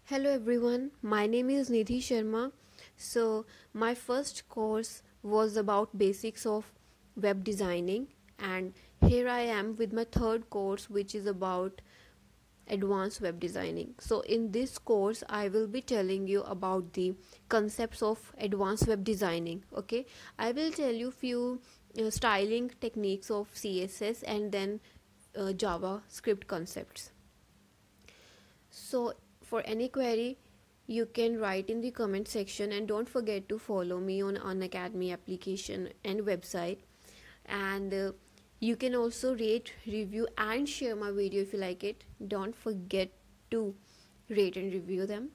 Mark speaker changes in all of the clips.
Speaker 1: Hello everyone, my name is Nidhi Sharma. My first course was about basics of web designing, and here I am with my third course, which is about advanced web designing. So, in this course, I will be telling you about the concepts of advanced web designing. Okay, I will tell you few styling techniques of CSS and then JavaScript concepts. So, for any query, you can write in the comment section, and don't forget to follow me on Unacademy application and website. And you can also rate, review, and share my video if you like it. Don't forget to rate and review them.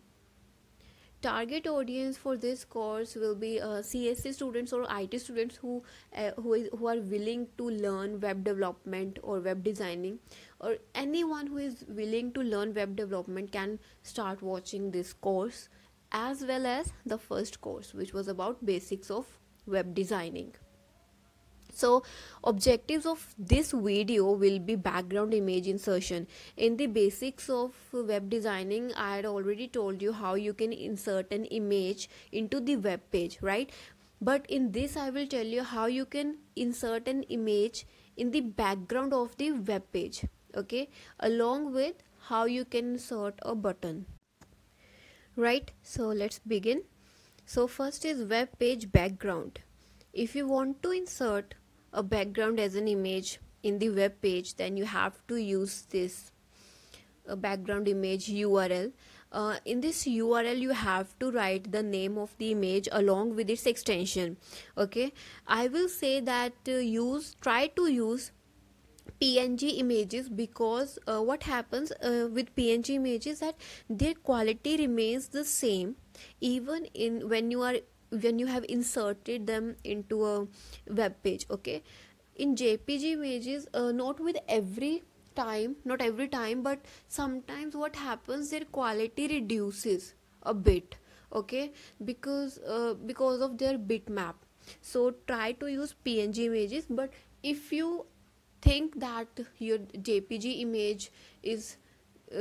Speaker 1: Target audience for this course will be CSC students or IT students who are willing to learn web development or web designing, or anyone who is willing to learn web development can start watching this course, as well as the first course, which was about basics of web designing. So objectives of this video will be background image insertion. In the basics of web designing, I had already told you how you can insert an image into the web page, right? But in this I will tell you how you can insert an image in the background of the web page, okay, along with how you can insert a button. Right, so let's begin. So first is web page background. If you want to insert a background as an image in the web page, then you have to use this background image URL. In this URL you have to write the name of the image along with its extension. Okay, I will say that try to use PNG images, because what happens with PNG images that their quality remains the same even in when you have inserted them into a web page. Okay, in JPG images, not every time, but sometimes what happens, their quality reduces a bit. Okay, because of their bitmap. So try to use PNG images, but if you think that your JPG image is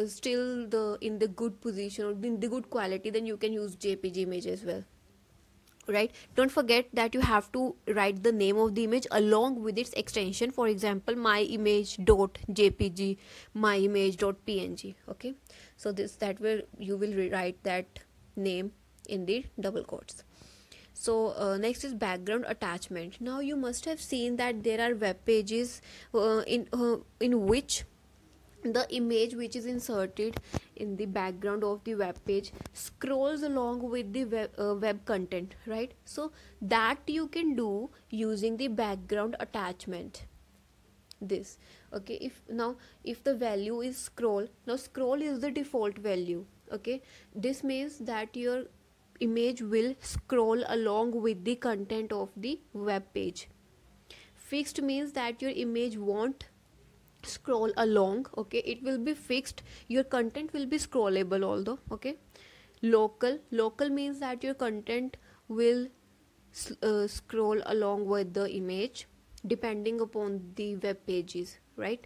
Speaker 1: still in the good position or in the good quality, then you can use JPG image as well. Right, don't forget that you have to write the name of the image along with its extension. For example, my image dot jpg, my image dot png. Okay, so that way you will rewrite that name in the double quotes. So next is background attachment. Now you must have seen that there are web pages in which the image which is inserted in the background of the web page scrolls along with the web content, right? So that you can do using the background attachment. This, okay, if the value is scroll, now scroll is the default value. Okay, this means that your image will scroll along with the content of the web page. Fixed means that your image won't scroll along. Okay, it will be fixed, your content will be scrollable although. Okay, local means that your content will scroll along with the image depending upon the web pages, right?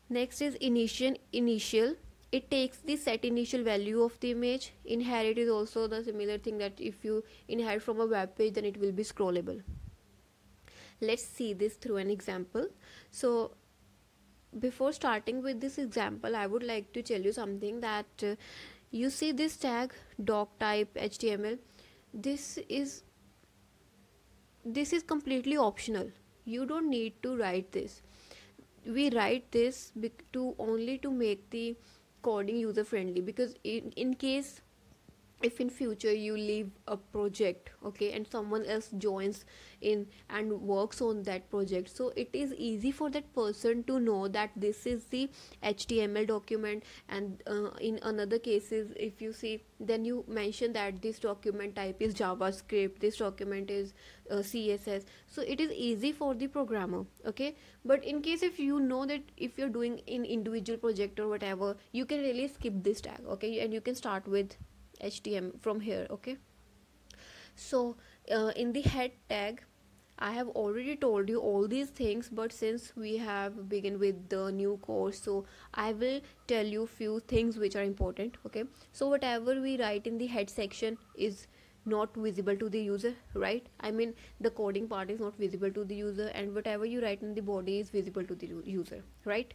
Speaker 1: Next is initial. It takes the set initial value of the image. Inherit is also the similar thing, that if you inherit from a web page, then it will be scrollable. Let's see this through an example. So before starting with this example, I would like to tell you something, that you see this tag doc type HTML. This is completely optional. You don't need to write this. We write this to make the coding user friendly, because in case if in future you leave a project, okay, and someone else joins in and works on that project, so it is easy for that person to know that this is the HTML document. And in another cases, if you see, then you mention that this document type is JavaScript, this document is CSS, so it is easy for the programmer. Okay, but in case if you know that if you're doing in individual project or whatever, you can really skip this tag. Okay, and you can start with HTML from here. Okay, so in the head tag, I have already told you all these things, but since we have begun with the new course, so I will tell you few things which are important. Okay, so whatever we write in the head section is not visible to the user, right? I mean, the coding part is not visible to the user, and whatever you write in the body is visible to the user, right?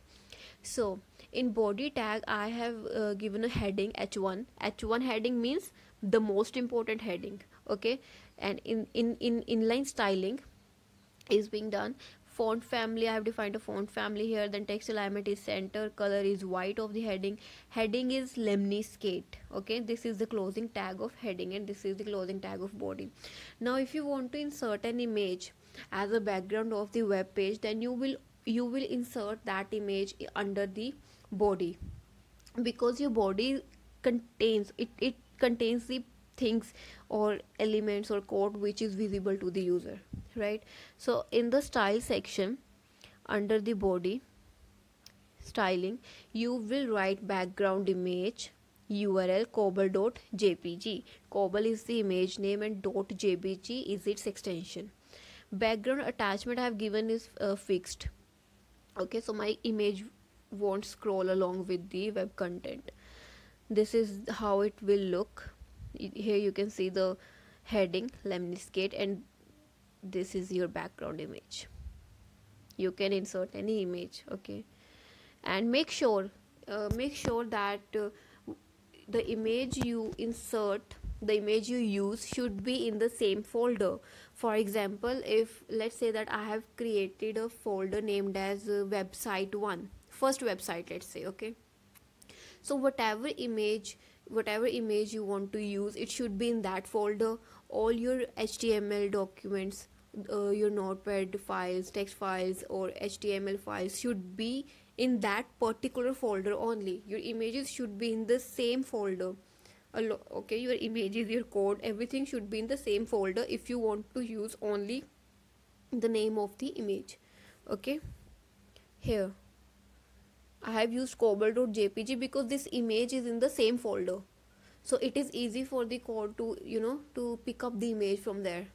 Speaker 1: So in body tag I have given a heading h1. H1 heading means the most important heading. Okay, and in inline styling is being done. Font family, I have defined a font family here. Then text alignment is center, color is white of the heading. Heading is lemniscate. Okay, this is the closing tag of heading, and this is the closing tag of body. Now if you want to insert an image as a background of the web page, then you will insert that image under the body, because your body it contains the things or elements or code which is visible to the user, right? So in the style section under the body styling, you will write background image url cobble.jpg. Cobble is the image name and .jpg is its extension. Background attachment I have given is fixed. Okay, so my image won't scroll along with the web content. This is how it will look. Here you can see the heading lemniscate, and this is your background image. You can insert any image. Okay, and make sure that the image you insert, the image you use should be in the same folder. For example, if let's say that I have created a folder named as website 1, first website, let's say. Okay, so whatever image you want to use, it should be in that folder. All your HTML documents, your notepad files, text files or HTML files should be in that particular folder only. Your images should be in the same folder. Okay, your images, your code, everything should be in the same folder if you want to use only the name of the image. Okay, here I have used cobble.jpg because this image is in the same folder, so it is easy for the code to to pick up the image from there.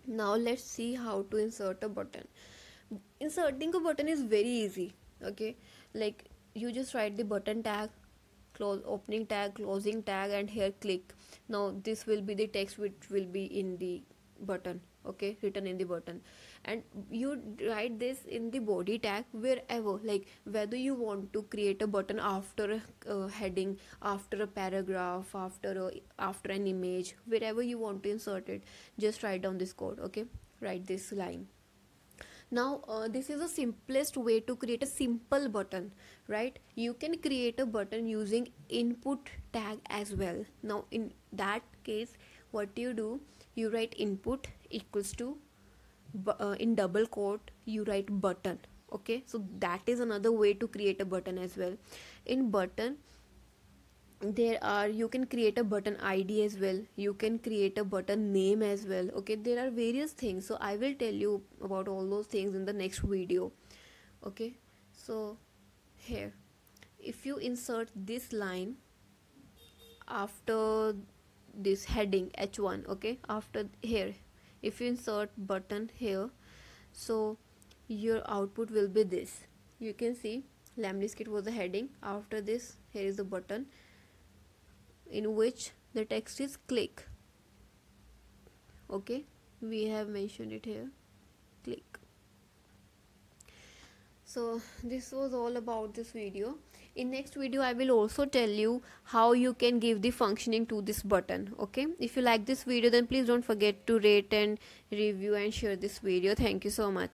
Speaker 1: Now let's see how to insert a button. Inserting a button is very easy. Okay, like you just write the button tag, close opening tag, closing tag, and here click. Now this will be the text which will be in the button. Okay, written in the button, and you write this in the body tag wherever, like whether you want to create a button after a heading, after a paragraph, after an image, wherever you want to insert it, just write down this code. Okay, write this line. Now this is the simplest way to create a simple button, right? You can create a button using input tag as well. Now in that case, what do, you write input equals to in double quote you write button. Okay, so that is another way to create a button as well. In button you can create a button ID as well, you can create a button name as well. Okay, there are various things, so I will tell you about all those things in the next video. Okay, so here if you insert this line after this heading h1, okay, after here if you insert button here, so your output will be this. You can see lemniscate was the heading, after this here is the button in which the text is click. Okay, we have mentioned it here, click. So this was all about this video. In next video I will also tell you how you can give the functioning to this button. Okay, if you like this video then please don't forget to rate and review and share this video. Thank you so much.